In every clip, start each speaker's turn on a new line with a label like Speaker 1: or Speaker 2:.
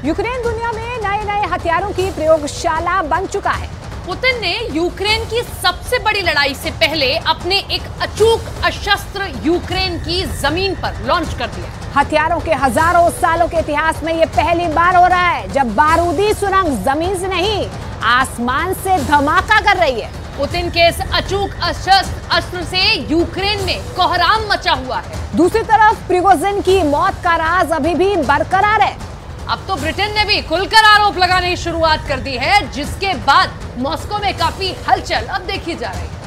Speaker 1: Ukraine दुनिया में नए नए हथियारों की प्रयोगशाला बन चुका है।
Speaker 2: पुतिन ने यूक्रेन की सबसे बड़ी लड़ाई से पहले अपने एक अचूक अशस्त्र यूक्रेन की जमीन पर लॉन्च कर दिया।
Speaker 1: हथियारों के हजारों सालों के इतिहास में ये पहली बार हो रहा है जब बारूदी सुरंग जमीन से नहीं आसमान से धमाका कर रही है।
Speaker 2: पुतिन के इस अचूक अस्त्र से यूक्रेन में कोहराम मचा हुआ है।
Speaker 1: दूसरी तरफ प्रिगोजिन की मौत का राज अभी भी बरकरार है।
Speaker 2: अब तो ब्रिटेन ने भी खुलकर आरोप लगाने की शुरुआत कर दी है, जिसके बाद मॉस्को में काफी हलचल अब देखी जा रही है।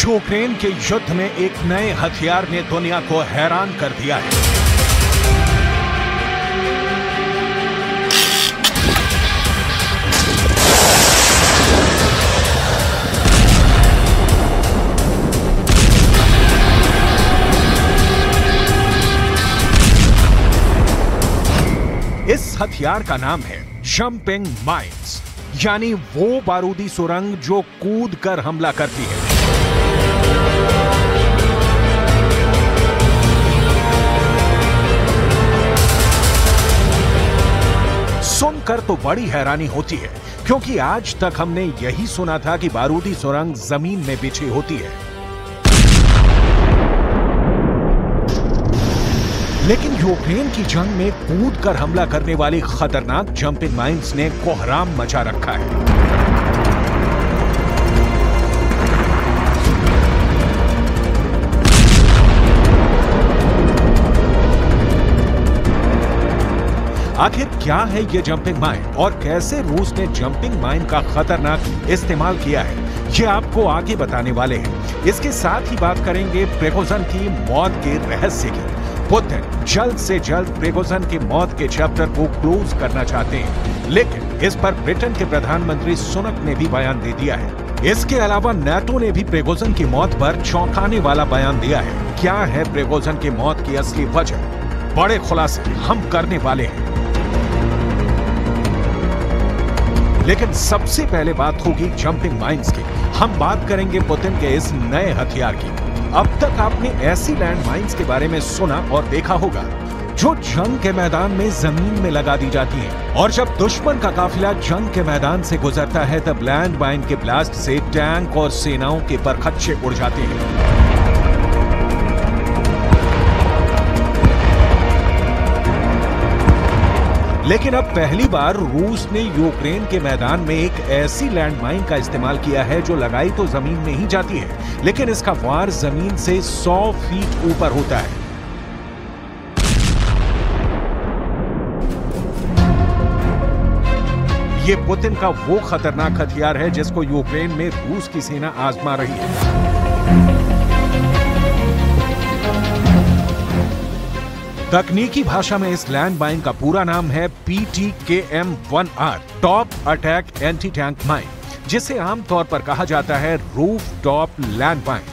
Speaker 3: यूक्रेन के युद्ध में एक नए हथियार ने दुनिया को हैरान कर दिया है। इस हथियार का नाम है जंपिंग माइन्स, यानी वो बारूदी सुरंग जो कूद कर हमला करती है। सुनकर तो बड़ी हैरानी होती है, क्योंकि आज तक हमने यही सुना था कि बारूदी सुरंग जमीन में बिछी होती है। लेकिन यूक्रेन की जंग में कूद कर हमला करने वाली खतरनाक जंपिंग माइन्स ने कोहराम मचा रखा है। आखिर क्या है ये जंपिंग माइन और कैसे रूस ने जंपिंग माइन का खतरनाक इस्तेमाल किया है, ये आपको आगे बताने वाले हैं। इसके साथ ही बात करेंगे प्रिगोजिन की मौत के रहस्य की। पुतिन जल्द से जल्द प्रिगोजिन की मौत के चैप्टर को क्लोज करना चाहते हैं, लेकिन इस पर ब्रिटेन के प्रधानमंत्री सुनक ने भी बयान दे दिया है। इसके अलावा नाटो ने भी प्रिगोजिन की मौत पर चौंकाने वाला बयान दिया है। क्या है प्रिगोजिन की मौत की असली वजह, बड़े खुलासे हम करने वाले हैं। लेकिन सबसे पहले बात होगी जंपिंग माइन्स की। हम बात करेंगे पुतिन के इस नए हथियार की। अब तक आपने ऐसी लैंड माइन्स के बारे में सुना और देखा होगा जो जंग के मैदान में जमीन में लगा दी जाती हैं, और जब दुश्मन का काफिला जंग के मैदान से गुजरता है तब लैंड माइन के ब्लास्ट से टैंक और सेनाओं के परखच्चे उड़ जाते हैं। लेकिन अब पहली बार रूस ने यूक्रेन के मैदान में एक ऐसी लैंडमाइन का इस्तेमाल किया है जो लगाई तो जमीन में ही जाती है, लेकिन इसका वार जमीन से 100 फीट ऊपर होता है। ये पुतिन का वो खतरनाक हथियार है जिसको यूक्रेन में रूस की सेना आजमा रही है। तकनीकी भाषा में इस लैंडमाइन का पूरा नाम है PTKM-1R, top attack anti tank mine, जिसे आमतौर पर कहा जाता है रूफ टॉप लैंडमाइन।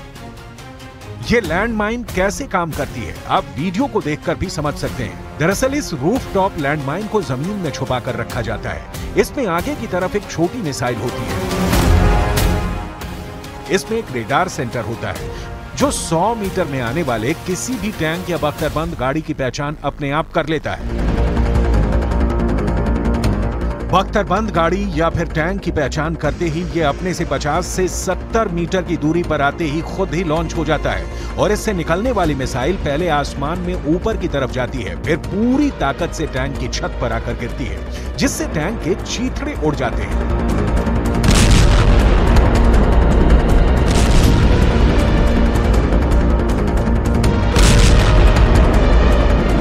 Speaker 3: ये लैंडमाइन कैसे काम करती है आप वीडियो को देखकर भी समझ सकते हैं। दरअसल इस रूफ टॉप लैंडमाइन को जमीन में छुपा कर रखा जाता है। इसमें आगे की तरफ एक छोटी मिसाइल होती है। इसमें एक रेडार सेंटर होता है जो 100 मीटर में आने वाले किसी भी टैंक या बख्तरबंद गाड़ी की पहचान अपने आप कर लेता है। बख्तरबंद गाड़ी या फिर टैंक की पहचान करते ही ये अपने से 50 से 70 मीटर की दूरी पर आते ही खुद ही लॉन्च हो जाता है, और इससे निकलने वाली मिसाइल पहले आसमान में ऊपर की तरफ जाती है, फिर पूरी ताकत से टैंक की छत पर आकर गिरती है, जिससे टैंक के चीथड़े उड़ जाते हैं।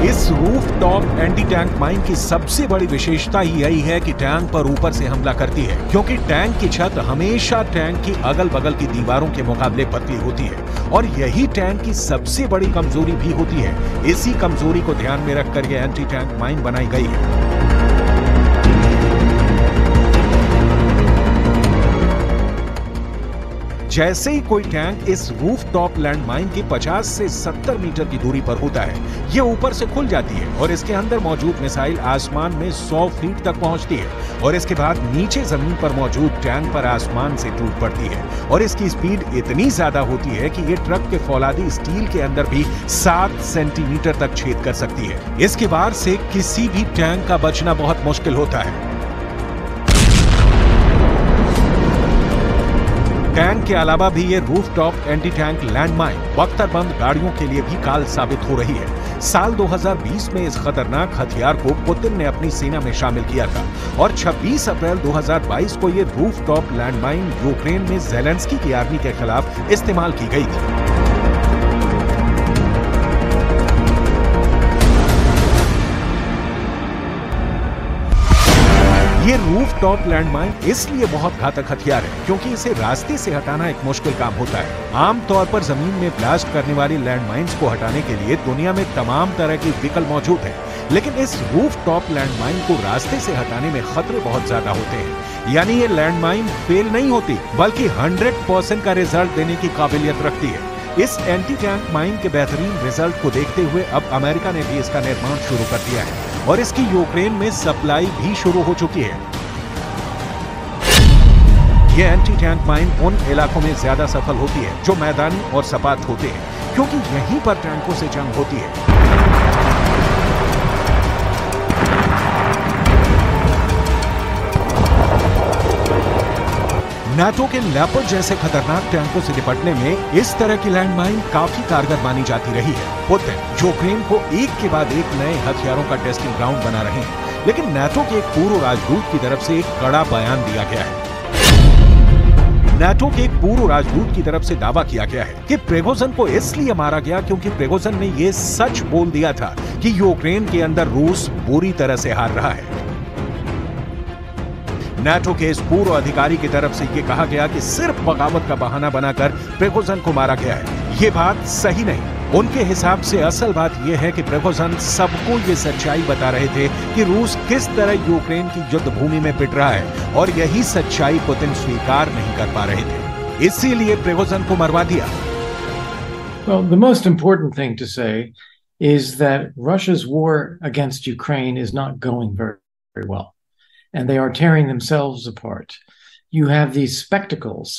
Speaker 3: इस roof top anti tank mine की सबसे बड़ी विशेषता ही यही है कि टैंक पर ऊपर से हमला करती है, क्योंकि टैंक की छत हमेशा टैंक की अगल बगल की दीवारों के मुकाबले पतली होती है, और यही टैंक की सबसे बड़ी कमजोरी भी होती है। इसी कमजोरी को ध्यान में रखकर यह एंटी टैंक माइन बनाई गई है। जैसे ही कोई टैंक इस रूफटॉप लैंडमाइन की 50 से 70 मीटर की दूरी पर होता है, ये ऊपर से खुल जाती है और इसके अंदर मौजूद मिसाइल आसमान में 100 फीट तक पहुंचती है और इसके बाद नीचे जमीन पर मौजूद टैंक पर आसमान से टूट पड़ती है और इसकी स्पीड इतनी ज्यादा होती है कि ये ट्रक के फौलादी स्टील के अंदर भी 7 सेंटीमीटर तक छेद कर सकती है। इसके वार से किसी भी टैंक का बचना बहुत मुश्किल होता है। टैंक के अलावा भी ये रूफटॉप एंटी टैंक लैंडमाइन बख्तरबंद गाड़ियों के लिए भी काल साबित हो रही है। साल 2020 में इस खतरनाक हथियार को पुतिन ने अपनी सेना में शामिल किया था और 26 अप्रैल 2022 को ये रूफटॉप लैंडमाइन यूक्रेन में ज़ेलेंस्की की आर्मी के खिलाफ इस्तेमाल की गई थी। ये रूफटॉप लैंडमाइन इसलिए बहुत घातक हथियार है क्योंकि इसे रास्ते से हटाना एक मुश्किल काम होता है। आमतौर पर जमीन में ब्लास्ट करने वाली लैंडमाइंस को हटाने के लिए दुनिया में तमाम तरह के विकल्प मौजूद हैं, लेकिन इस रूफटॉप लैंडमाइन को रास्ते से हटाने में खतरे बहुत ज्यादा होते हैं। यानी ये लैंडमाइन फेल नहीं होती बल्कि 100% का रिजल्ट देने की काबिलियत रखती है। इस एंटी टैंक माइन के बेहतरीन रिजल्ट को देखते हुए अब अमेरिका ने भी इसका निर्माण शुरू कर दिया है और इसकी यूक्रेन में सप्लाई भी शुरू हो चुकी है। यह एंटी टैंक माइन उन इलाकों में ज्यादा सफल होती है जो मैदानी और सपाट होते हैं क्योंकि यहीं पर टैंकों से जंग होती है। नाटो के लेपर्ड जैसे खतरनाक टैंकों से निपटने में इस तरह की लैंडमाइन काफी कारगर मानी जाती रही है। पुतिन यूक्रेन को एक के बाद एक नए हथियारों का टेस्टिंग ग्राउंड बना रहे हैं, लेकिन नाटो के एक पूर्व राजदूत की तरफ से एक कड़ा बयान दिया गया है। नाटो के एक पूर्व राजदूत की तरफ से दावा किया गया है कि प्रिगोजिन को इसलिए मारा गया क्योंकि प्रिगोजिन ने यह सच बोल दिया था कि यूक्रेन के अंदर रूस बुरी तरह से हार रहा है। नाटो के इस पूर्व अधिकारी की तरफ से यह कहा गया कि सिर्फ बगावत का बहाना बनाकर प्रिगोजिन को मारा गया है। ये बात सही नहीं। उनके हिसाब से असल बात यह है कि प्रिगोजिन सबको ये सच्चाई बता रहे थे कि रूस किस तरह यूक्रेन की युद्ध भूमि में पिट रहा है और यही सच्चाई पुतिन स्वीकार नहीं कर पा रहे थे, इसीलिए प्रिगोजिन को मरवा दिया।
Speaker 4: Well, the most important thing to say is that Russia's war against Ukraine is not going very, very well. And they are tearing themselves apart. You have these spectacles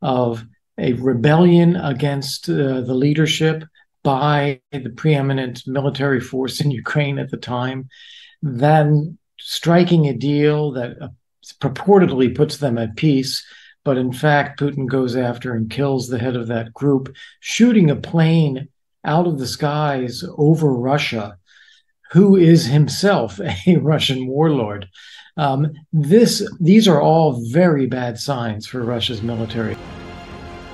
Speaker 4: of a rebellion against the leadership by the preeminent military force in Ukraine at the time, then striking a deal that purportedly puts them at peace, but in fact Putin goes after and kills the head of that group, shooting a plane out of the skies over Russia, who is himself a Russian warlord. These are all very bad signs for Russia's military.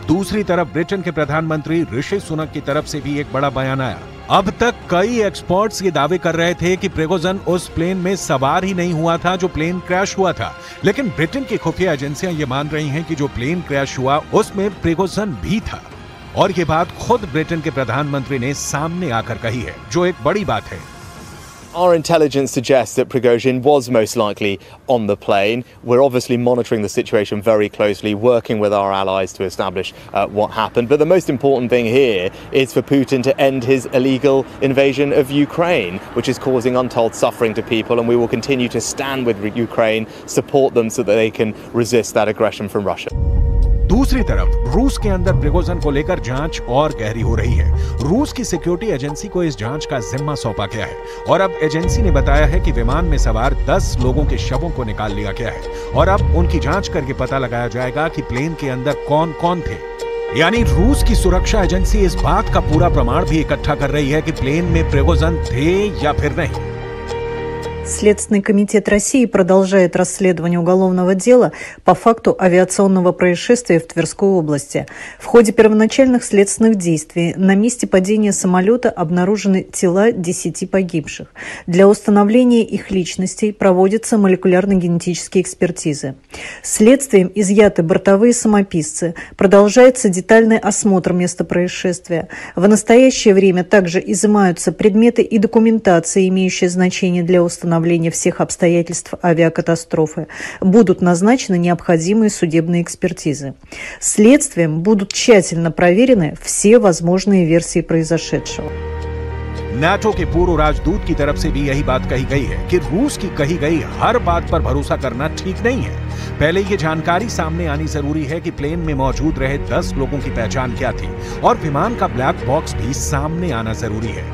Speaker 3: दूसरी तरफ Britain के प्रधानमंत्री ऋषि सुनक की तरफ से भी एक बड़ा बयान आया। अब तक कई एक्सपर्ट्स ये दावे कर रहे थे कि प्रिगोजिन उस प्लेन में सवार ही नहीं हुआ था जो प्लेन क्रैश हुआ था, लेकिन ब्रिटेन की खुफिया एजेंसियां ये मान रही हैं कि जो प्लेन क्रैश हुआ उसमें प्रिगोजिन भी था और ये बात खुद ब्रिटेन के प्रधानमंत्री ने सामने आकर कही है, जो एक बड़ी बात है।
Speaker 5: Our intelligence suggests that Prigozhin was most likely on the plane. We're obviously monitoring the situation very closely, working with our allies to establish what happened. But the most important thing here is for Putin to end his illegal invasion of Ukraine, which is causing untold suffering to people. And we will continue to stand with Ukraine, support them so that they can resist that aggression from Russia.
Speaker 3: दूसरी तरफ रूस के अंदर Prigozhin को लेकर जांच और गहरी हो रही है। रूस की सिक्योरिटी एजेंसी को इस जांच का जिम्मा सौंपा गया है और अब एजेंसी ने बताया है कि विमान में सवार 10 लोगों के शवों को निकाल लिया गया है और अब उनकी जांच करके पता लगाया जाएगा कि प्लेन के अंदर कौन-कौन थे। यानी रूस की सुरक्षा एजेंसी इस बात का पूरा प्रमाण भी इकट्ठा कर रही है कि प्लेन में प्रिगोजिन थे या फिर नहीं।
Speaker 6: Следственный комитет России продолжает расследование уголовного дела по факту авиационного происшествия в Тверской области. В ходе первоначальных следственных действий на месте падения самолета обнаружены тела 10 погибших. Для установления их личностей проводятся молекулярно-генетические экспертизы. Следствием изъяты бортовые самописцы. Продолжается детальный осмотр места происшествия. В настоящее время также изымаются предметы и документация, имеющие значение для установления установления всех обстоятельств авиакатастрофы будут назначены необходимые судебные экспертизы. Следствием будут тщательно проверены все возможные версии произошедшего.
Speaker 3: नाटो के पूर्व राजदूत की तरफ से भी यही बात कही गई है कि रूस की कही गई हर बात पर भरोसा करना ठीक नहीं है। पहले ये जानकारी सामने आनी जरूरी है कि प्लेन में मौजूद रहे 10 लोगों की पहचान क्या थी और विमान का ब्लैक बॉक्स भी सामने आना जरूरी है।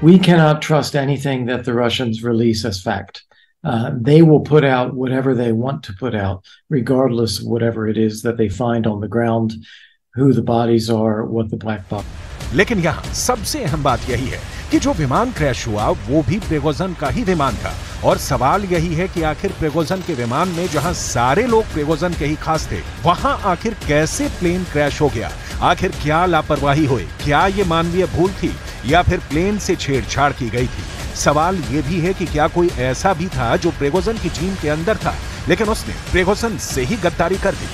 Speaker 4: We cannot trust anything that the Russians release as fact. They will put out whatever they want to put out, regardless of whatever it is that they find on the ground, who the bodies are, what the black box.
Speaker 3: लेकिन यहाँ सबसे अहम बात यही है कि जो विमान क्रैश हुआ वो भी प्रिगोजिन का ही विमान था और सवाल यही है कि आखिर प्रिगोजिन के विमान में जहां सारे लोग प्रिगोजिन के ही खास थे वहां आखिर कैसे प्लेन क्रैश हो गया? आखिर क्या लापरवाही हुई? क्या ये मानवीय भूल थी या फिर प्लेन से छेड़छाड़ की गई थी? सवाल ये भी है कि क्या कोई ऐसा भी था जो प्रिगोजिन की टीम के अंदर था लेकिन उसने प्रिगोजिन से ही गद्दारी कर दी?